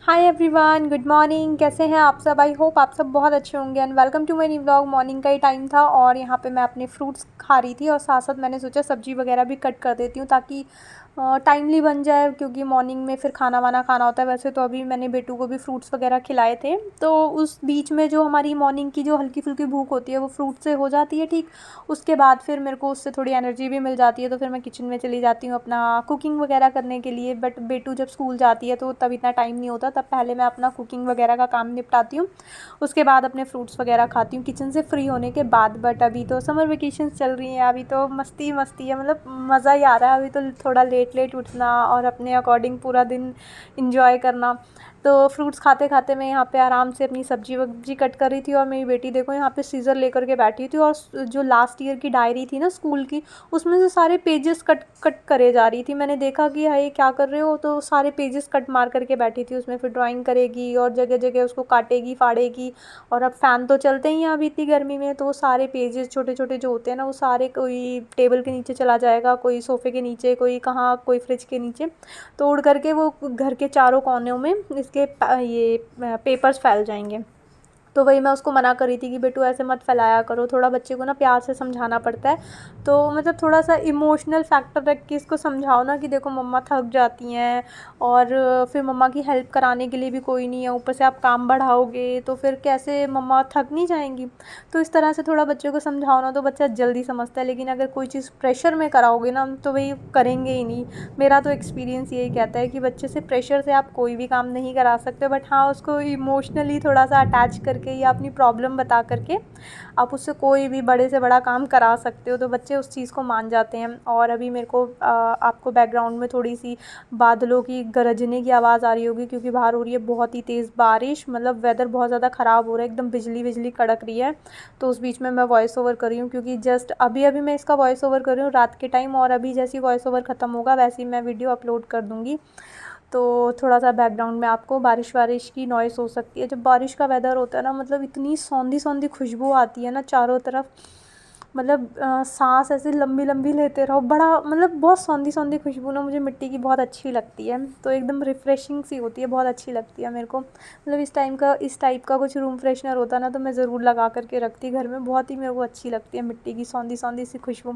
Hi everyone, good morning. कैसे हैं आप सब? आई होप आप सब बहुत अच्छे होंगे and welcome to my new vlog. Morning का ही टाइम था और यहाँ पे मैं अपने फ्रूट्स खा रही थी और साथ साथ मैंने सोचा सब्जी वगैरह भी कट कर देती हूँ ताकि टाइमली बन जाए, क्योंकि मॉर्निंग में फिर खाना वाना खाना होता है। वैसे तो अभी मैंने बेटू को भी फ्रूट्स वगैरह खिलाए थे, तो उस बीच में जो हमारी मॉर्निंग की जो हल्की फुल्की भूख होती है वो फ्रूट से हो जाती है ठीक। उसके बाद फिर मेरे को उससे थोड़ी एनर्जी भी मिल जाती है, तो फिर मैं किचन में चली जाती हूँ अपना कुकिंग वगैरह करने के लिए। बट बेटू जब स्कूल जाती है तो तब इतना टाइम नहीं होता, तब पहले मैं अपना कुकिंग वगैरह का काम निपटाती हूँ। उसके बाद अपने फ्रूट्स वगैरह खाती हूँ किचन से फ्री होने के बाद। बट अभी तो समर वेकेशंस चल रही हैं, अभी तो मस्ती मस्ती है, मतलब मज़ा ही आ रहा है। अभी तो थोड़ा लेट लेट उठना और अपने अकॉर्डिंग पूरा दिन इंजॉय करना। तो फ्रूट्स खाते खाते मैं यहाँ पे आराम से अपनी सब्जी वब्जी कट कर रही थी और मेरी बेटी देखो यहाँ पे सीज़र लेकर के बैठी थी और जो लास्ट ईयर की डायरी थी ना स्कूल की, उसमें से सारे पेजेस कट कट करे जा रही थी। मैंने देखा कि हाय क्या कर रहे हो, तो सारे पेजेस कट मार करके बैठी थी। उसमें फिर ड्राइंग करेगी और जगह जगह उसको काटेगी फाड़ेगी। और अब फ़ैन तो चलते ही हैं अभी इतनी गर्मी में, तो वो सारे पेजेस छोटे छोटे जो होते हैं ना वो सारे कोई टेबल के नीचे चला जाएगा, कोई सोफ़े के नीचे, कोई कहाँ, कोई फ्रिज के नीचे। तो उड़ करके वो घर के चारों कोनों में इसके ये पेपर्स फैल जाएंगे। तो वही मैं उसको मना कर रही थी कि बेटू ऐसे मत फैलाया करो, थोड़ा बच्चे को ना प्यार से समझाना पड़ता है। तो मतलब थोड़ा सा इमोशनल फैक्टर रख के इसको समझाओ ना कि देखो मम्मा थक जाती हैं और फिर मम्मा की हेल्प कराने के लिए भी कोई नहीं है, ऊपर से आप काम बढ़ाओगे तो फिर कैसे मम्मा थक नहीं जाएंगी। तो इस तरह से थोड़ा बच्चे को समझाओ ना तो बच्चा जल्दी समझता है। लेकिन अगर कोई चीज़ प्रेशर में कराओगे ना तो वही करेंगे ही नहीं। मेरा तो एक्सपीरियंस यही कहता है कि बच्चे से प्रेशर से आप कोई भी काम नहीं करा सकते, बट हाँ उसको इमोशनली थोड़ा सा अटैच करके या अपनी प्रॉब्लम बता करके आप उससे कोई भी बड़े से बड़ा काम करा सकते हो, तो बच्चे उस चीज़ को मान जाते हैं। और अभी मेरे को आपको बैकग्राउंड में थोड़ी सी बादलों की गरजने की आवाज़ आ रही होगी, क्योंकि बाहर हो रही है बहुत ही तेज़ बारिश। मतलब वेदर बहुत ज़्यादा ख़राब हो रहा है, एकदम बिजली बिजली कड़क रही है। तो उस बीच में मैं वॉइस ओवर कर रही हूँ, क्योंकि जस्ट अभी अभी मैं इसका वॉइस ओवर कर रही हूँ रात के टाइम, और अभी जैसी वॉइस ओवर ख़त्म होगा वैसे ही मैं वीडियो अपलोड कर दूँगी। तो थोड़ा सा बैकग्राउंड में आपको बारिश वारिश की नॉइज़ हो सकती है। जब बारिश का वेदर होता है ना, मतलब इतनी सौंधी सौंधी खुशबू आती है ना चारों तरफ। मतलब सांस ऐसे लंबी लंबी लेते रहो, बड़ा मतलब बहुत सौंधी सौंधी खुशबू ना मुझे मिट्टी की बहुत अच्छी लगती है। तो एकदम रिफ़्रेशिंग सी होती है, बहुत अच्छी लगती है मेरे को। मतलब इस टाइप का कुछ रूम फ्रेशनर होता ना तो मैं ज़रूर लगा करके रखती घर में, बहुत ही मेरे को अच्छी लगती है मिट्टी की सौंधी सौंधी सी खुशबू।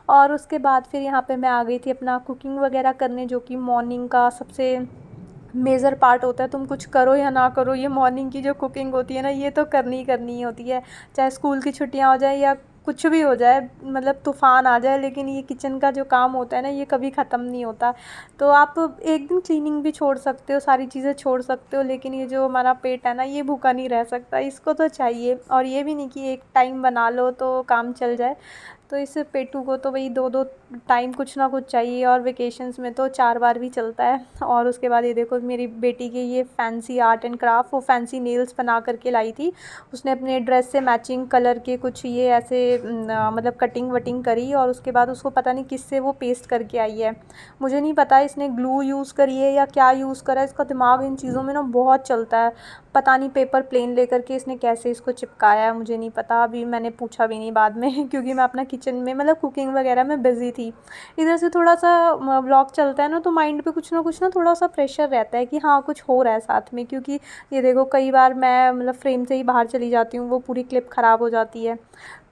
और उसके बाद फिर यहाँ पे मैं आ गई थी अपना कुकिंग वगैरह करने, जो कि मॉर्निंग का सबसे मेजर पार्ट होता है। तुम कुछ करो या ना करो, ये मॉर्निंग की जो कुकिंग होती है ना ये तो करनी ही करनी ही होती है। चाहे स्कूल की छुट्टियां हो जाए या कुछ भी हो जाए, मतलब तूफ़ान आ जाए, लेकिन ये किचन का जो काम होता है ना ये कभी ख़त्म नहीं होता। तो आप एक दिन क्लीनिंग भी छोड़ सकते हो, सारी चीज़ें छोड़ सकते हो, लेकिन ये जो हमारा पेट है ना ये भूखा नहीं रह सकता, इसको तो चाहिए। और ये भी नहीं कि एक टाइम बना लो तो काम चल जाए। तो इस पेटू को तो वही दो दो टाइम कुछ ना कुछ चाहिए, और वेकेशंस में तो 4 बार भी चलता है। और उसके बाद ये देखो मेरी बेटी के ये फैंसी आर्ट एंड क्राफ्ट, वो फैंसी नेल्स बना करके लाई थी। उसने अपने ड्रेस से मैचिंग कलर के कुछ ये ऐसे मतलब कटिंग वटिंग करी, और उसके बाद उसको पता नहीं किससे वो पेस्ट करके आई है। मुझे नहीं पता इसने ग्लू यूज़ करी है या क्या यूज़ करा है, इसका दिमाग इन चीज़ों में ना बहुत चलता है। पता नहीं पेपर प्लेन लेकर के इसने कैसे इसको चिपकाया है, मुझे नहीं पता। अभी मैंने पूछा भी नहीं बाद में क्योंकि मैं अपना किचन में मतलब कुकिंग वगैरह में बिज़ी थी। इधर से थोड़ा सा व्लॉग चलता है ना तो माइंड पे कुछ ना थोड़ा सा प्रेशर रहता है कि हाँ कुछ हो रहा है साथ में। क्योंकि ये देखो कई बार मैं मतलब फ्रेम से ही बाहर चली जाती हूँ, वो पूरी क्लिप ख़राब हो जाती है।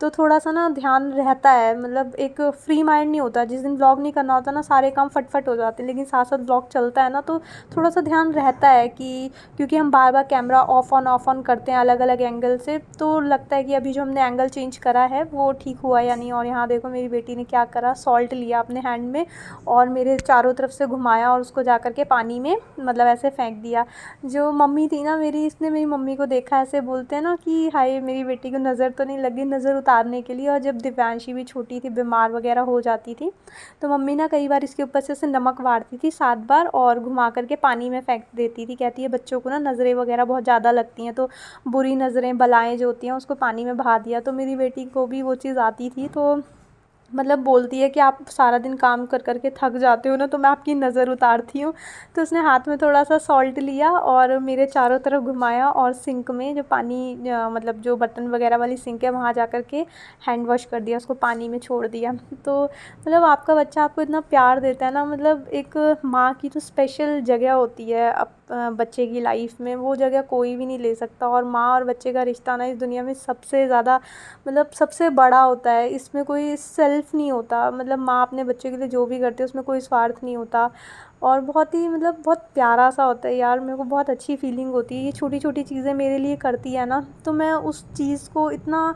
तो थोड़ा सा ना ध्यान रहता है, मतलब एक फ्री माइंड नहीं होता। जिस दिन व्लॉग नहीं करना होता ना सारे काम फटफट हो जाते हैं, लेकिन साथ साथ व्लॉग चलता है ना तो थोड़ा सा ध्यान रहता है कि, क्योंकि हम बार बार कैमरा ऑफ ऑन करते हैं अलग अलग एंगल से, तो लगता है कि अभी जो हमने एंगल चेंज करा है वो ठीक हुआ या नहीं। और यहाँ देखो मेरी बेटी ने क्या करा, सॉल्ट लिया अपने हैंड में और मेरे चारों तरफ से घुमाया और उसको जा कर के पानी में मतलब ऐसे फेंक दिया। जो मम्मी थी ना मेरी, इसने मेरी मम्मी को देखा, ऐसे बोलते हैं ना कि हाय मेरी बेटी को नज़र तो नहीं लगी, नज़र उतारने के लिए। और जब दिव्यांशी भी छोटी थी बीमार वगैरह हो जाती थी तो मम्मी ना कई बार इसके ऊपर से ऐसे नमक वारती थी 7 बार और घुमा करके पानी में फेंक देती थी। कहती है बच्चों को ना नज़रें वगैरह बहुत ज़्यादा लगती हैं, तो बुरी नज़रें बलाएँ जो होती हैं उसको पानी में बहा दिया। तो मेरी बेटी को भी वो चीज़ आती थी, तो मतलब बोलती है कि आप सारा दिन काम कर कर के थक जाते हो ना, तो मैं आपकी नज़र उतारती हूँ। तो उसने हाथ में थोड़ा सा सॉल्ट लिया और मेरे चारों तरफ घुमाया और सिंक में जो पानी मतलब जो बर्तन वगैरह वाली सिंक है वहाँ जा कर के हैंड वॉश कर दिया, उसको पानी में छोड़ दिया। तो मतलब आपका बच्चा आपको इतना प्यार देता है ना, मतलब एक माँ की जो स्पेशल जगह होती है बच्चे की लाइफ में, वो जगह कोई भी नहीं ले सकता। और माँ और बच्चे का रिश्ता ना इस दुनिया में सबसे ज़्यादा मतलब सबसे बड़ा होता है। इसमें कोई सेल्फ नहीं होता, मतलब माँ अपने बच्चे के लिए जो भी करती है उसमें कोई स्वार्थ नहीं होता। और बहुत ही मतलब बहुत प्यारा सा होता है यार, मेरे को बहुत अच्छी फीलिंग होती है। ये छोटी छोटी चीज़ें मेरे लिए करती है ना, तो मैं उस चीज़ को इतना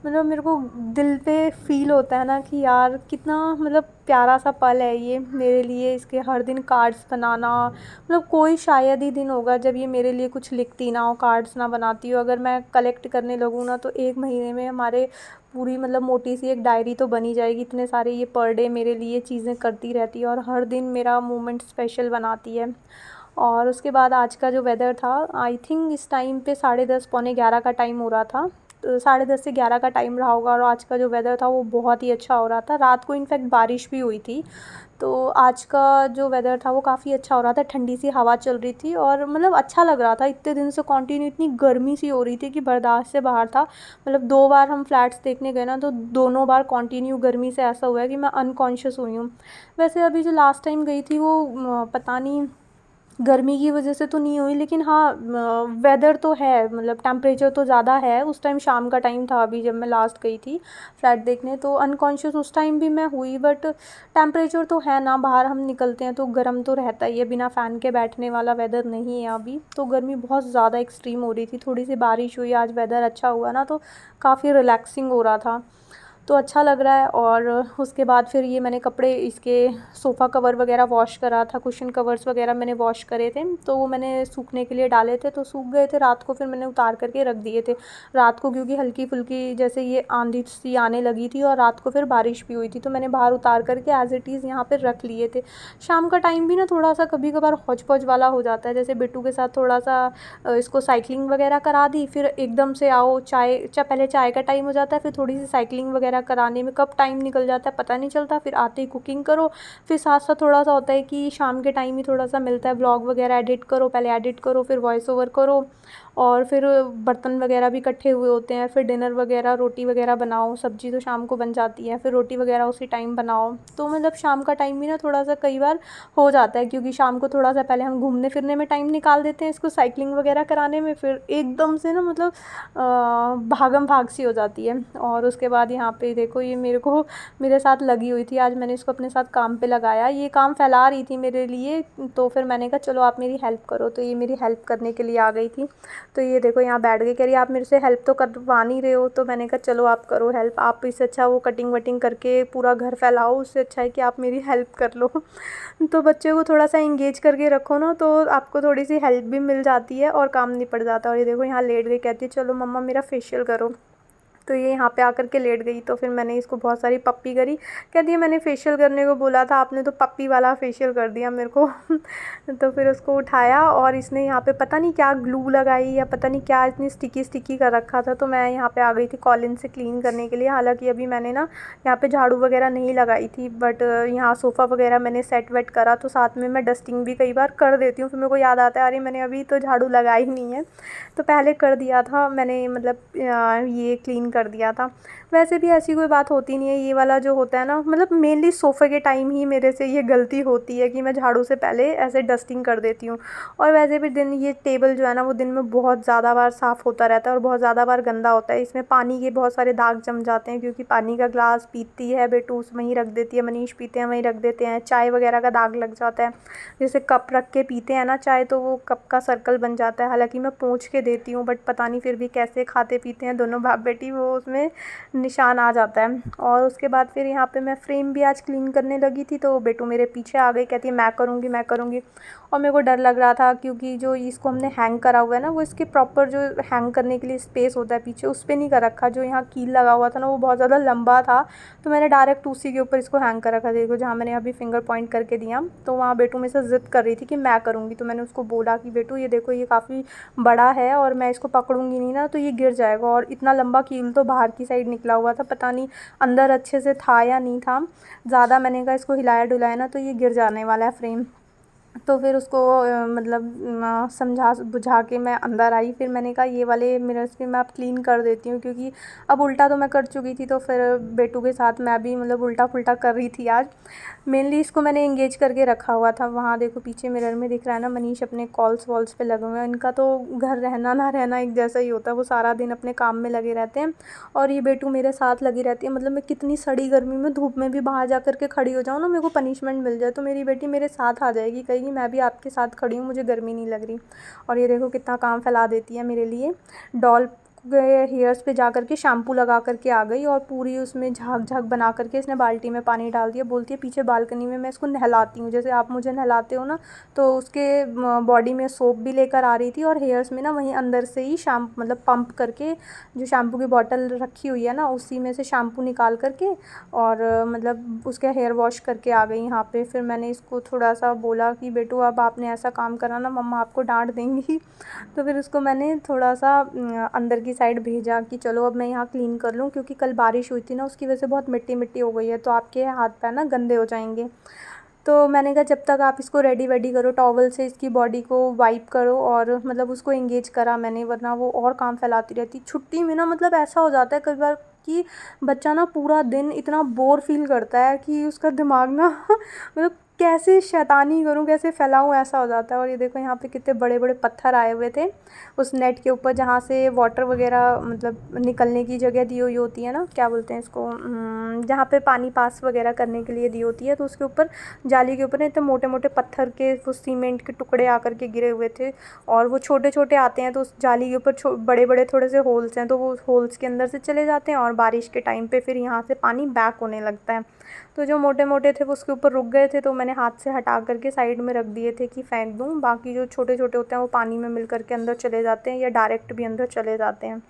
मतलब मेरे को दिल पे फ़ील होता है ना कि यार कितना मतलब प्यारा सा पल है ये मेरे लिए। इसके हर दिन कार्ड्स बनाना, मतलब कोई शायद ही दिन होगा जब ये मेरे लिए कुछ लिखती ना हो, कार्ड्स ना बनाती हो। अगर मैं कलेक्ट करने लगूँ ना तो 1 महीने में हमारे पूरी मतलब मोटी सी एक डायरी तो बनी जाएगी। इतने सारे ये पर डे मेरे लिए चीज़ें करती रहती है और हर दिन मेरा मोमेंट स्पेशल बनाती है। और उसके बाद आज का जो वेदर था, आई थिंक इस टाइम पे 10:30 पौने 11 का टाइम हो रहा था। तो 10:30 से 11 का टाइम रहा होगा। और आज का जो वेदर था वो बहुत ही अच्छा हो रहा था। रात को इनफैक्ट बारिश भी हुई थी। तो आज का जो वेदर था वो काफ़ी अच्छा हो रहा था, ठंडी सी हवा चल रही थी और मतलब अच्छा लग रहा था। इतने दिन से कंटिन्यू इतनी गर्मी सी हो रही थी कि बर्दाश्त से बाहर था। मतलब 2 बार हम फ्लैट्स देखने गए ना, तो दोनों बार कंटिन्यू गर्मी से ऐसा हुआ है कि मैं अनकॉन्शियस हुई हूँ। वैसे अभी जो लास्ट टाइम गई थी वो पता नहीं गर्मी की वजह से तो नहीं हुई, लेकिन हाँ वेदर तो है, मतलब टेम्परेचर तो ज़्यादा है। उस टाइम शाम का टाइम था अभी जब मैं लास्ट गई थी फ्लैट देखने, तो अनकॉन्शियस उस टाइम भी मैं हुई। बट टेम्परेचर तो है ना, बाहर हम निकलते हैं तो गर्म तो रहता ही है, बिना फ़ैन के बैठने वाला वेदर नहीं है अभी। तो गर्मी बहुत ज़्यादा एक्सट्रीम हो रही थी। थोड़ी सी बारिश हुई, आज वेदर अच्छा हुआ ना, तो काफ़ी रिलैक्सिंग हो रहा था, तो अच्छा लग रहा है। और उसके बाद फिर ये मैंने कपड़े इसके सोफ़ा कवर वगैरह वॉश करा था, कुशन कवर्स वगैरह मैंने वॉश करे थे, तो वो मैंने सूखने के लिए डाले थे, तो सूख गए थे रात को। फिर मैंने उतार करके रख दिए थे रात को, क्योंकि हल्की फुल्की जैसे ये आंधी सी आने लगी थी और रात को फिर बारिश भी हुई थी, तो मैंने बाहर उतार करके एज़ इट इज़ यहाँ पर रख लिए थे। शाम का टाइम भी ना थोड़ा सा कभी कभार हौच पौच वाला हो जाता है। जैसे बिट्टू के साथ थोड़ा सा इसको साइकिलिंग वगैरह करा दी, फिर एकदम से आओ पहले चाय का टाइम हो जाता है, फिर थोड़ी सी साइकिलिंग वगैरह कराने में कब टाइम निकल जाता है पता नहीं चलता। फिर आते ही कुकिंग करो, फिर साथ साथ थोड़ा सा होता है कि शाम के टाइम ही थोड़ा सा मिलता है, ब्लॉग वगैरह एडिट करो, पहले एडिट करो फिर वॉइस ओवर करो, और फिर बर्तन वगैरह भी इकट्ठे हुए होते हैं। फिर डिनर वगैरह, रोटी वगैरह बनाओ, सब्ज़ी तो शाम को बन जाती है, फिर रोटी वगैरह उसी टाइम बनाओ। तो मतलब शाम का टाइम भी ना थोड़ा सा कई बार हो जाता है, क्योंकि शाम को थोड़ा सा पहले हम घूमने फिरने में टाइम निकाल देते हैं, इसको साइकिलिंग वगैरह कराने में, फिर एकदम से ना मतलब भागम भाग सी हो जाती है। और उसके बाद यहाँ पे देखो ये मेरे साथ लगी हुई थी। आज मैंने इसको अपने साथ काम पे लगाया, ये काम फैला रही थी मेरे लिए, तो फिर मैंने कहा चलो आप मेरी हेल्प करो, तो ये मेरी हेल्प करने के लिए आ गई थी। तो ये देखो यहाँ बैठ गई, कह रही आप मेरे से हेल्प तो करवा नहीं रहे हो, तो मैंने कहा चलो आप करो हेल्प, आप इससे अच्छा वो कटिंग वटिंग करके पूरा घर फैलाओ, उससे अच्छा है कि आप मेरी हेल्प कर लो। तो बच्चे को थोड़ा सा इंगेज करके रखो ना, तो आपको थोड़ी सी हेल्प भी मिल जाती है और काम निपट जाता है। और ये देखो यहाँ लेट गई, कहती है चलो मम्मा मेरा फेशियल करो। तो ये यहाँ पे आकर के लेट गई, तो फिर मैंने इसको बहुत सारी पप्पी करी। कहती है मैंने फ़ेशियल करने को बोला था, आपने तो पप्पी वाला फ़ेशियल कर दिया मेरे को। तो फिर उसको उठाया और इसने यहाँ पे पता नहीं क्या ग्लू लगाई या पता नहीं क्या इतनी स्टिकी स्टिकी कर रखा था। तो मैं यहाँ पे आ गई थी कॉलिन से क्लीन करने के लिए। हालांकि अभी मैंने ना यहाँ पे झाड़ू वगैरह नहीं लगाई थी, बट यहाँ सोफ़ा वगैरह मैंने सेट वेट करा, तो साथ में मैं डस्टिंग भी कई बार कर देती हूँ। फिर मेरे को याद आता है अरे मैंने अभी तो झाड़ू लगाई ही नहीं है, तो पहले कर दिया था मैंने, मतलब ये क्लीन कर दिया था। वैसे भी ऐसी कोई बात होती नहीं है, ये वाला जो होता है ना, मतलब मेनली सोफ़े के टाइम ही मेरे से ये गलती होती है कि मैं झाड़ू से पहले ऐसे डस्टिंग कर देती हूँ। और वैसे भी दिन ये टेबल जो है ना वो दिन में बहुत ज़्यादा बार साफ़ होता रहता है और बहुत ज़्यादा बार गंदा होता है। इसमें पानी के बहुत सारे दाग जम जाते हैं, क्योंकि पानी का ग्लास पीती है बेटू वहीं रख देती है, मनीष पीते हैं वहीं रख देते हैं, चाय वगैरह का दाग लग जाता है। जैसे कप रख के पीते हैं ना चाय, तो वो कप का सर्कल बन जाता है। हालांकि मैं पोंछ के देती हूँ, बट पता नहीं फिर भी कैसे खाते पीते हैं दोनों बाप बेटी, वो उसमें निशान आ जाता है। और उसके बाद फिर यहाँ पे मैं फ्रेम भी आज क्लीन करने लगी थी, तो बेटू मेरे पीछे आ गई, कहती है मैं करूँगी मैं करूँगी। और मेरे को डर लग रहा था, क्योंकि जो इसको हमने हैंग करा हुआ है ना, वो इसके प्रॉपर जो हैंग करने के लिए स्पेस होता है पीछे, उस पर नहीं कर रखा। जो यहाँ कील लगा हुआ था ना वो बहुत ज़्यादा लंबा था, तो मैंने डायरेक्ट उसी के ऊपर इसको हैंग कर रखा। देखो जहाँ मैंने अभी फिंगर पॉइंट करके दिया, तो वहाँ बेटू मेरे से ज़िद कर रही थी कि मैं करूँगी। तो मैंने उसको बोला कि बेटू ये देखो ये काफ़ी बड़ा है और मैं इसको पकड़ूंगी नहीं ना तो ये गिर जाएगा। और इतना लंबा कील तो बाहर की साइड निकला हुआ था, पता नहीं अंदर अच्छे से था या नहीं था। ज़्यादा मैंने कहा इसको हिलाया डुलाया ना तो ये गिर जाने वाला है फ्रेम। तो फिर उसको मतलब समझा बुझा के मैं अंदर आई। फिर मैंने कहा ये वाले मिरर्स भी मैं अब क्लीन कर देती हूँ, क्योंकि अब उल्टा तो मैं कर चुकी थी, तो फिर बेटू के साथ मैं भी मतलब उल्टा पुल्टा कर रही थी आज। मेनली इसको मैंने एंगेज करके रखा हुआ था। वहाँ देखो पीछे मिरर में दिख रहा है ना, मनीष अपने कॉल्स वॉल्स पे लगे हुए हैं। इनका तो घर रहना ना रहना एक जैसा ही होता है, वो सारा दिन अपने काम में लगे रहते हैं। और ये बेटू मेरे साथ लगी रहती है। मतलब मैं कितनी सड़ी गर्मी में धूप में भी बाहर जा कर के खड़ी हो जाऊँ ना, मेरे को पनिशमेंट मिल जाए, तो मेरी बेटी मेरे साथ आ जाएगी, कहेगी मैं भी आपके साथ खड़ी हूँ, मुझे गर्मी नहीं लग रही। और ये देखो कितना काम फैला देती है मेरे लिए। डॉल गए हेयर्स पे जा कर के शैम्पू लगा कर के आ गई, और पूरी उसमें झाग झाग बना करके इसने बाल्टी में पानी डाल दिया। बोलती है पीछे बालकनी में मैं इसको नहलाती हूँ, जैसे आप मुझे नहलाते हो ना। तो उसके बॉडी में सोप भी लेकर आ रही थी, और हेयर्स में ना वहीं अंदर से ही शैम्पू मतलब पंप करके, जो शैम्पू की बॉटल रखी हुई है ना उसी में से शैम्पू निकाल करके, और मतलब उसका हेयर वॉश करके आ गई यहाँ पे। फिर मैंने इसको थोड़ा सा बोला कि बेटू अब आपने ऐसा काम करा ना, मम्मा आपको डांट देंगी। तो फिर उसको मैंने थोड़ा सा अंदर की साइड भेजा कि चलो अब मैं यहाँ क्लीन कर लूँ, क्योंकि कल बारिश हुई थी ना, उसकी वजह से बहुत मिट्टी मिट्टी हो गई है, तो आपके हाथ पैर ना गंदे हो जाएंगे। तो मैंने कहा जब तक आप इसको रेडी वेडी करो, टॉवल से इसकी बॉडी को वाइप करो, और मतलब उसको एंगेज करा मैंने, वरना वो और काम फैलाती रहती। छुट्टी में ना मतलब ऐसा हो जाता है कई बार कि बच्चा ना पूरा दिन इतना बोर फील करता है कि उसका दिमाग ना मतलब कैसे शैतानी करूँ, कैसे फैलाऊँ, ऐसा हो जाता है। और ये देखो यहाँ पे कितने बड़े बड़े पत्थर आए हुए थे उस नेट के ऊपर, जहाँ से वाटर वगैरह मतलब निकलने की जगह दी हुई होती है ना, क्या बोलते हैं इसको, जहाँ पे पानी पास वगैरह करने के लिए दी होती है। तो उसके ऊपर जाली के ऊपर इतने मोटे मोटे पत्थर के वो सीमेंट के टुकड़े आकर के गिरे हुए थे, और वो छोटे छोटे आते हैं, तो उस जाली के ऊपर बड़े बड़े थोड़े से होल्स हैं, तो वो होल्स के अंदर से चले जाते हैं, और बारिश के टाइम पे फिर यहाँ से पानी बैक होने लगता है। तो जो मोटे मोटे थे वो उसके ऊपर रुक गए थे, तो मैंने हाथ से हटा करके साइड में रख दिए थे कि फेंक दूँ। बाकी जो छोटे छोटे होते हैं वो पानी में मिल करके अंदर चले जाते हैं, या डायरेक्ट भी अंदर चले जाते हैं।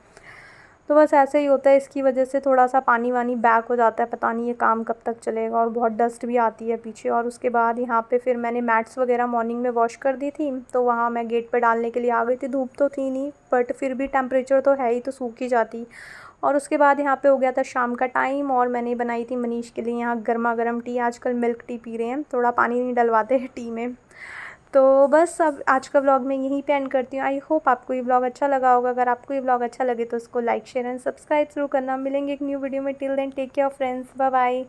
तो बस ऐसे ही होता है, इसकी वजह से थोड़ा सा पानी वानी बैक हो जाता है। पता नहीं ये काम कब तक चलेगा, और बहुत डस्ट भी आती है पीछे। और उसके बाद यहाँ पे फिर मैंने मैट्स वगैरह मॉर्निंग में वॉश कर दी थी, तो वहाँ मैं गेट पे डालने के लिए आ गई थी। धूप तो थी नहीं, बट फिर भी टेम्परेचर तो है ही, तो सूख ही जाती। और उसके बाद यहाँ पे हो गया था शाम का टाइम, और मैंने बनाई थी मनीष के लिए यहाँ गर्मा गर्म टी। आजकल मिल्क टी पी रहे हैं, थोड़ा पानी नहीं डलवाते हैं टी में। तो बस अब आज का व्लॉग मैं यहीं पे एंड करती हूँ। आई होप आपको ये व्लॉग अच्छा लगा होगा। अगर आपको ये व्लॉग अच्छा लगे तो उसको लाइक शेयर एंड सब्सक्राइब ज़रूर करना। मिलेंगे एक न्यू वीडियो में। Till then take care friends, bye bye.